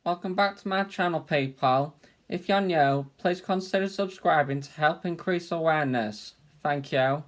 Welcome back to my channel, people. If you're new, please consider subscribing to help increase awareness. Thank you.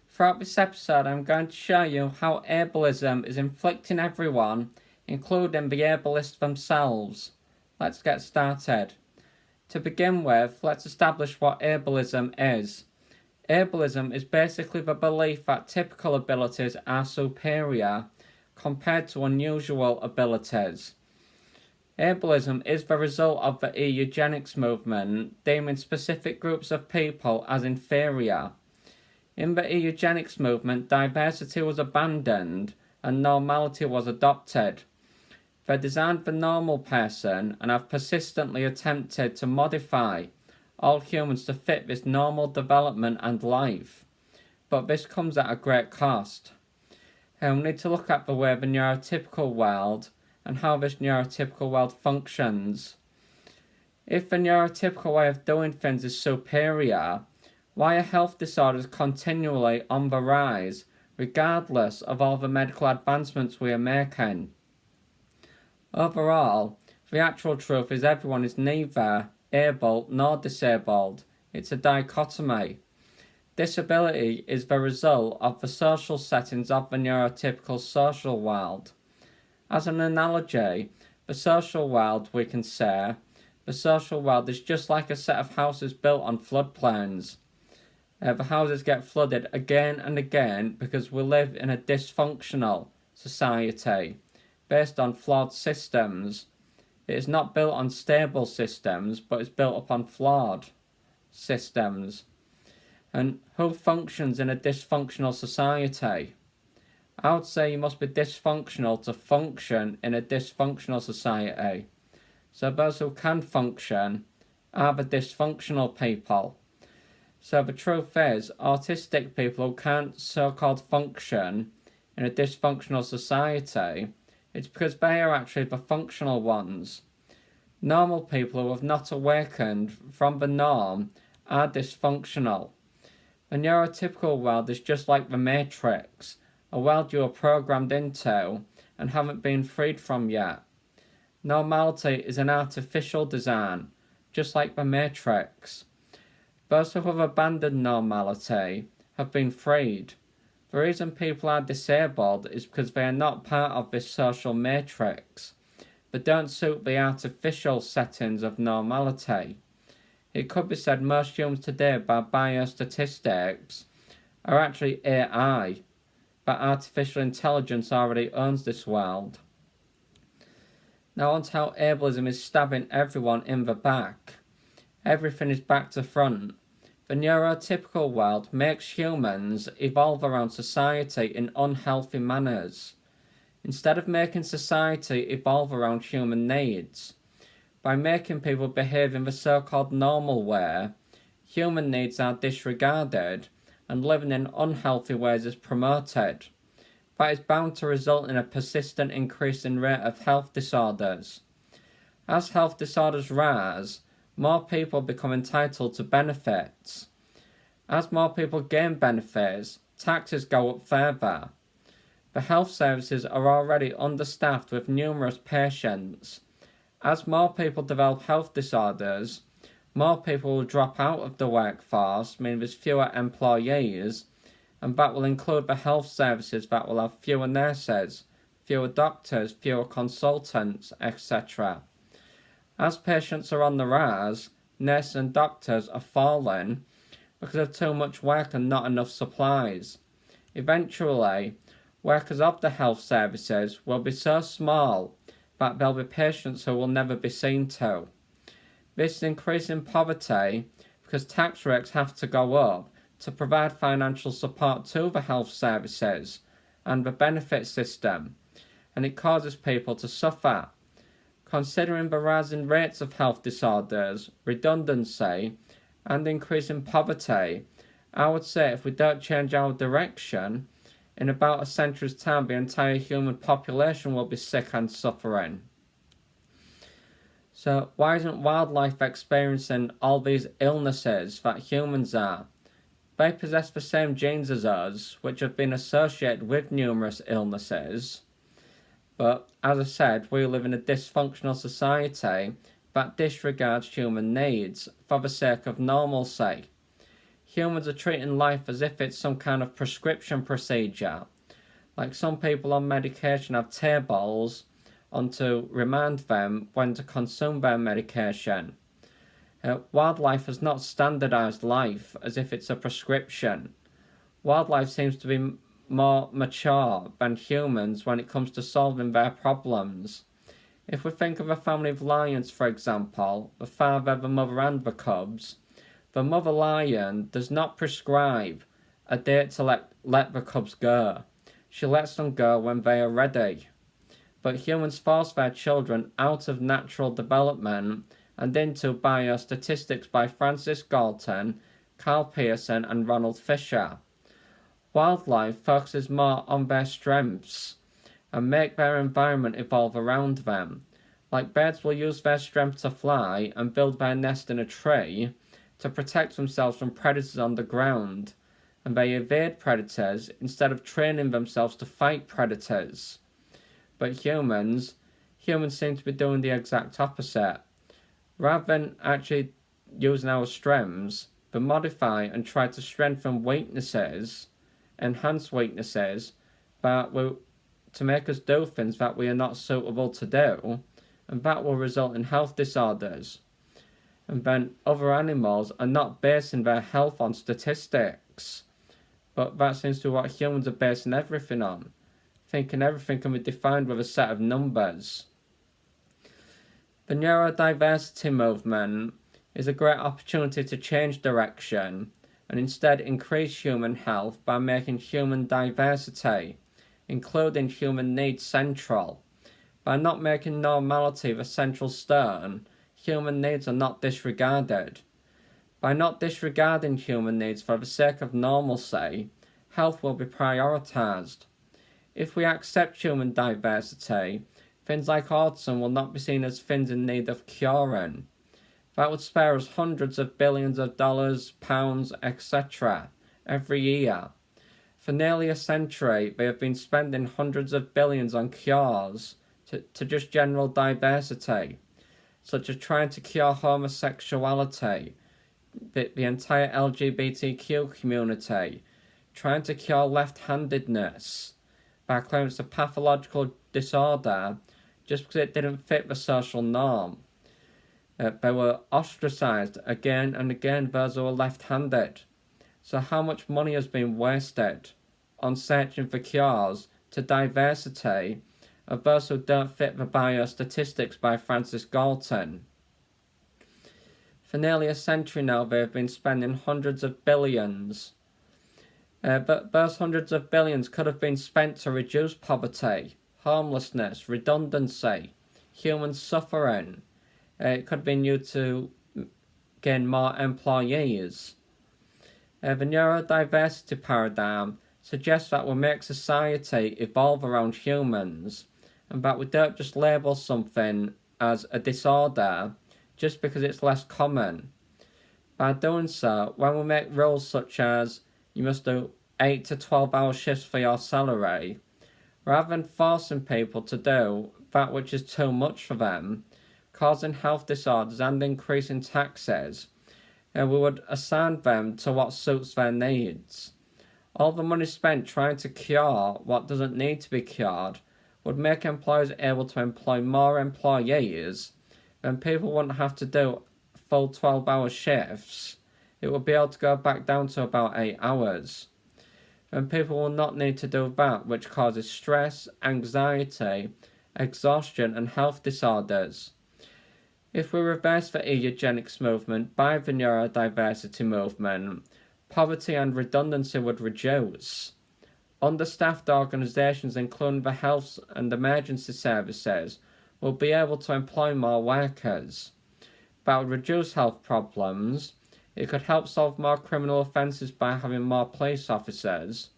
Throughout this episode, I'm going to show you how ableism is inflicting everyone, including the ableists themselves. Let's get started. To begin with, let's establish what ableism is. Ableism is basically the belief that typical abilities are superior compared to unusual abilities. Ableism is the result of the eugenics movement, deeming specific groups of people as inferior. In the eugenics movement, diversity was abandoned and normality was adopted. They designed the normal person and have persistently attempted to modify all humans to fit this normal development and life. But this comes at a great cost. We need to look at the way the neurotypical world and how this neurotypical world functions. If the neurotypical way of doing things is superior, why are health disorders continually on the rise, regardless of all the medical advancements we are making? Overall, the actual truth is everyone is neither able nor disabled. It's a dichotomy. Disability is the result of the social settings of the neurotypical social world. As an analogy, the social world, we can say, the social world is just like a set of houses built on floodplains. The houses get flooded again and again because we live in a dysfunctional society based on flawed systems. It is not built on stable systems, but it's built upon flawed systems. And who functions in a dysfunctional society? I would say you must be dysfunctional to function in a dysfunctional society. So those who can function are the dysfunctional people. So the truth is, autistic people who can't so-called function in a dysfunctional society, it's because they are actually the functional ones. Normal people who have not awakened from the norm are dysfunctional. The neurotypical world is just like the Matrix, a world you are programmed into and haven't been freed from yet. Normality is an artificial design, just like the Matrix. Those who have abandoned normality have been freed. The reason people are disabled is because they are not part of this social matrix. They don't suit the artificial settings of normality. It could be said most humans today, by biostatistics, are actually AI. But artificial intelligence already owns this world. Now on to how ableism is stabbing everyone in the back. Everything is back to front. The neurotypical world makes humans evolve around society in unhealthy manners, instead of making society evolve around human needs. By making people behave in the so-called normal way, human needs are disregarded and living in unhealthy ways is promoted. That is bound to result in a persistent increase in rate of health disorders. As health disorders rise, more people become entitled to benefits. As more people gain benefits, taxes go up further. The health services are already understaffed with numerous patients. As more people develop health disorders, more people will drop out of the workforce, meaning there's fewer employees, and that will include the health services that will have fewer nurses, fewer doctors, fewer consultants, etc. As patients are on the rise, nurses and doctors are falling because of too much work and not enough supplies. Eventually, workers of the health services will be so small that there'll be patients who will never be seen to. This is increasing poverty because tax rates have to go up to provide financial support to the health services and the benefit system, and it causes people to suffer. Considering the rising rates of health disorders, redundancy, and increasing poverty, I would say if we don't change our direction, in about a century's time the entire human population will be sick and suffering. So why isn't wildlife experiencing all these illnesses that humans are? They possess the same genes as us, which have been associated with numerous illnesses. But, as I said, we live in a dysfunctional society that disregards human needs for the sake of normalcy. Humans are treating life as if it's some kind of prescription procedure. Like some people on medication have tables on to remind them when to consume their medication. Wildlife has not standardized life as if it's a prescription. Wildlife seems to be more mature than humans when it comes to solving their problems. If we think of a family of lions, for example, the father, the mother, and the cubs, the mother lion does not prescribe a date to let the cubs go. She lets them go when they are ready. But humans force their children out of natural development and into biostatistics by Francis Galton, Carl Pearson, and Ronald Fisher. Wildlife focuses more on their strengths and make their environment evolve around them. Like birds will use their strength to fly and build their nest in a tree to protect themselves from predators on the ground, and they evade predators instead of training themselves to fight predators. But humans seem to be doing the exact opposite. Rather than actually using our strengths, they modify and try to strengthen weaknesses, enhance weaknesses, to make us do things that we are not suitable to do, and that will result in health disorders. And then other animals are not basing their health on statistics, but that seems to be what humans are basing everything on, thinking everything can be defined with a set of numbers. The neurodiversity movement is a great opportunity to change direction and instead increase human health by making human diversity, including human needs, central. By not making normality the central stone, human needs are not disregarded. By not disregarding human needs for the sake of normalcy, health will be prioritised. If we accept human diversity, things like autism will not be seen as things in need of curing. That would spare us hundreds of billions of dollars, pounds, etc. every year. For nearly a century, they have been spending hundreds of billions on cures to just general diversity, such as trying to cure homosexuality, the entire LGBTQ community, trying to cure left-handedness by claiming it's a pathological disorder just because it didn't fit the social norm. They were ostracised again and again, those who were left-handed. So how much money has been wasted on searching for cures to diversity of those who don't fit the biostatistics by Francis Galton? For nearly a century now, they have been spending hundreds of billions. But those hundreds of billions could have been spent to reduce poverty, homelessness, redundancy, human suffering. It could have been used to gain more employees. The neurodiversity paradigm suggests that we make society evolve around humans, and that we don't just label something as a disorder just because it's less common. By doing so, when we make rules such as you must do 8 to 12-hour shifts for your salary, rather than forcing people to do that which is too much for them, causing health disorders and increasing taxes, we would assign them to what suits their needs. All the money spent trying to cure what doesn't need to be cured would make employers able to employ more employees, then people wouldn't have to do full 12-hour shifts. It would be able to go back down to about 8 hours. Then people will not need to do that, which causes stress, anxiety, exhaustion, and health disorders. If we reverse the eugenics movement by the neurodiversity movement, poverty and redundancy would reduce. Understaffed organisations, including the health and emergency services, will be able to employ more workers. That would reduce health problems. It could help solve more criminal offences by having more police officers,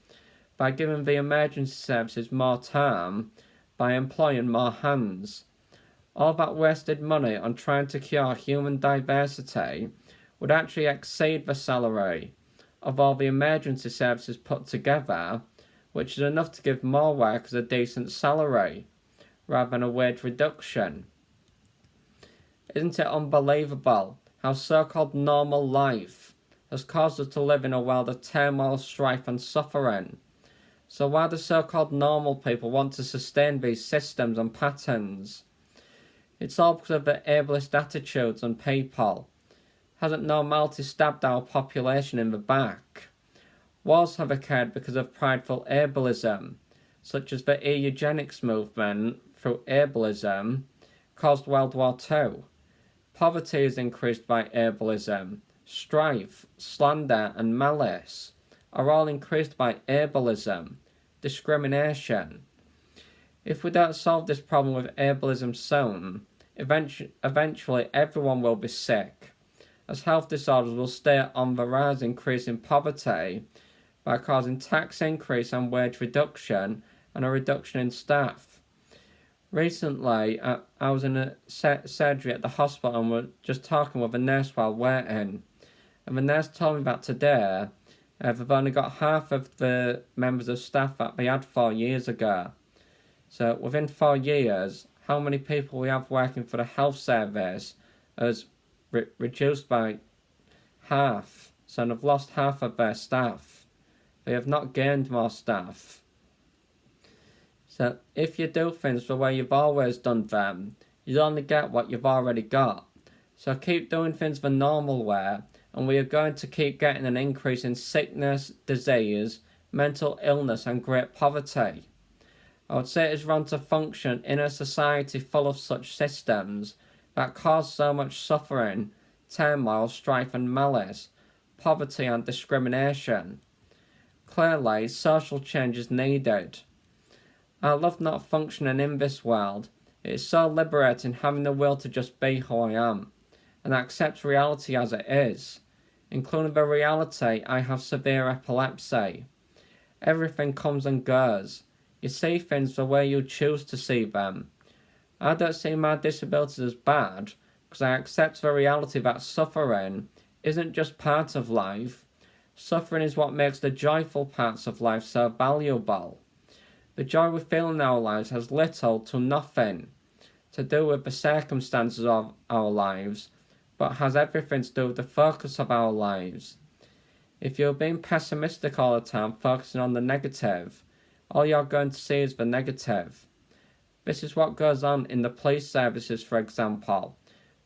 by giving the emergency services more time, by employing more hands. All that wasted money on trying to cure human diversity would actually exceed the salary of all the emergency services put together, which is enough to give more workers a decent salary. rather than a wage reduction. Isn't it unbelievable how so-called normal life has caused us to live in a world of turmoil, strife and suffering? So why do so-called normal people want to sustain these systems and patterns? It's all because of the ableist attitudes and people. Hasn't normality stabbed our population in the back? Wars have occurred because of prideful ableism, such as the eugenics movement through ableism caused World War II. Poverty is increased by ableism. Strife, slander and malice are all increased by ableism, discrimination. If we don't solve this problem with ableism soon, eventually everyone will be sick, as health disorders will stay on the rise, increasing poverty by causing tax increase and wage reduction and a reduction in staff. Recently, I was in a surgery at the hospital and were just talking with a nurse while waiting. And the nurse told me that today, they've only got half of the members of staff that they had 4 years ago. So within 4 years, how many people we have working for the health service has reduced by half. So they've lost half of their staff. They have not gained more staff. So if you do things the way you've always done them, you only get what you've already got. So keep doing things the normal way, and we are going to keep getting an increase in sickness, disease, mental illness and great poverty. I would say it is wrong to function in a society full of such systems that cause so much suffering, turmoil, strife and malice, poverty and discrimination. Clearly, social change is needed. I love not functioning in this world. It is so liberating having the will to just be who I am, and accept reality as it is, including the reality I have severe epilepsy. Everything comes and goes. You see things the way you choose to see them. I don't see my disabilities as bad, because I accept the reality that suffering isn't just part of life. Suffering is what makes the joyful parts of life so valuable. The joy we feel in our lives has little to nothing to do with the circumstances of our lives, but has everything to do with the focus of our lives. If you're being pessimistic all the time, focusing on the negative, all you're going to see is the negative. This is what goes on in the police services, for example.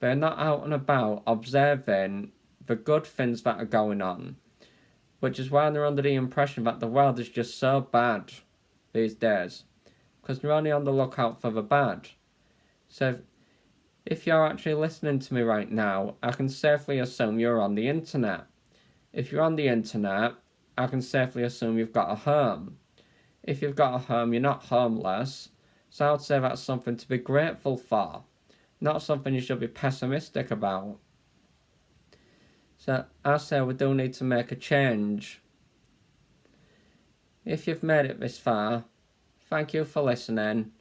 They're not out and about observing the good things that are going on, which is why they're under the impression that the world is just so bad these days, because they're only on the lookout for the bad. So if you're actually listening to me right now, I can safely assume you're on the internet. If you're on the internet, I can safely assume you've got a home. If you've got a home, you're not homeless. So I would say that's something to be grateful for, not something you should be pessimistic about. So I say we do need to make a change. If you've made it this far, thank you for listening.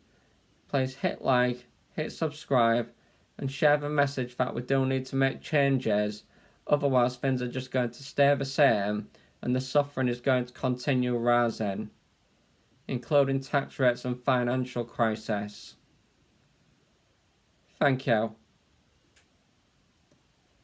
Please hit like, hit subscribe, and share the message that we do need to make changes. Otherwise, things are just going to stay the same, and the suffering is going to continue rising, including tax rates and financial crisis. Thank you.